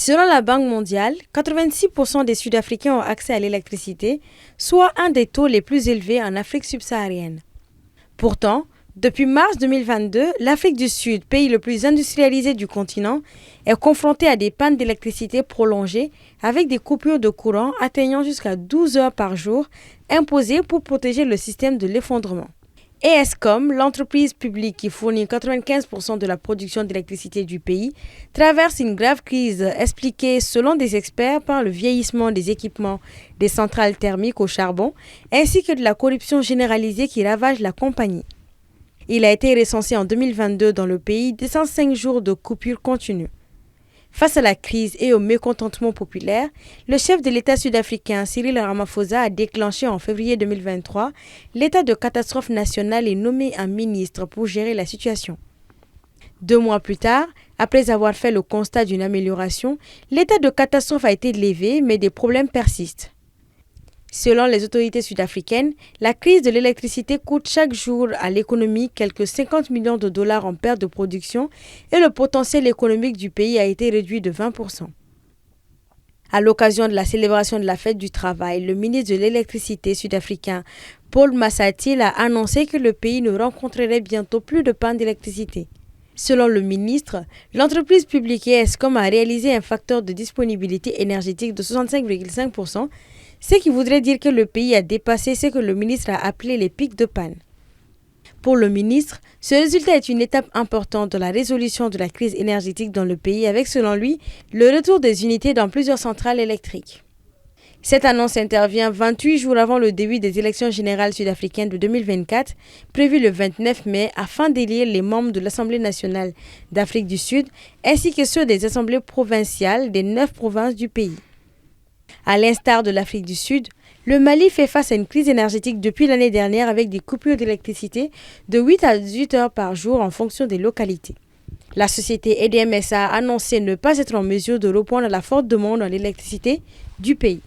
Selon la Banque mondiale, 86% des Sud-Africains ont accès à l'électricité, soit un des taux les plus élevés en Afrique subsaharienne. Pourtant, depuis mars 2022, l'Afrique du Sud, pays le plus industrialisé du continent, est confrontée à des pannes d'électricité prolongées avec des coupures de courant atteignant jusqu'à 12 heures par jour, imposées pour protéger le système de l'effondrement. Eskom, l'entreprise publique qui fournit 95% de la production d'électricité du pays, traverse une grave crise expliquée, selon des experts, par le vieillissement des équipements des centrales thermiques au charbon, ainsi que de la corruption généralisée qui ravage la compagnie. Il a été recensé en 2022 dans le pays 205 jours de coupure continue. Face à la crise et au mécontentement populaire, le chef de l'État sud-africain Cyril Ramaphosa a déclenché en février 2023 l'état de catastrophe nationale et nommé un ministre pour gérer la situation. 2 mois plus tard, après avoir fait le constat d'une amélioration, l'état de catastrophe a été levé, mais des problèmes persistent. Selon les autorités sud-africaines, la crise de l'électricité coûte chaque jour à l'économie quelques 50 millions de dollars en perte de production et le potentiel économique du pays a été réduit de 20%. À l'occasion de la célébration de la fête du travail, le ministre de l'électricité sud-africain Paul Massatil a annoncé que le pays ne rencontrerait bientôt plus de panne d'électricité. Selon le ministre, l'entreprise publique Eskom a réalisé un facteur de disponibilité énergétique de 65,5%, ce qui voudrait dire que le pays a dépassé ce que le ministre a appelé les pics de panne. Pour le ministre, ce résultat est une étape importante dans la résolution de la crise énergétique dans le pays avec, selon lui, le retour des unités dans plusieurs centrales électriques. Cette annonce intervient 28 jours avant le début des élections générales sud-africaines de 2024, prévues le 29 mai, afin d'élire les membres de l'Assemblée nationale d'Afrique du Sud, ainsi que ceux des assemblées provinciales des 9 provinces du pays. À l'instar de l'Afrique du Sud, le Mali fait face à une crise énergétique depuis l'année dernière avec des coupures d'électricité de 8 à 18 heures par jour en fonction des localités. La société EDMSA a annoncé ne pas être en mesure de répondre à la forte demande en électricité du pays.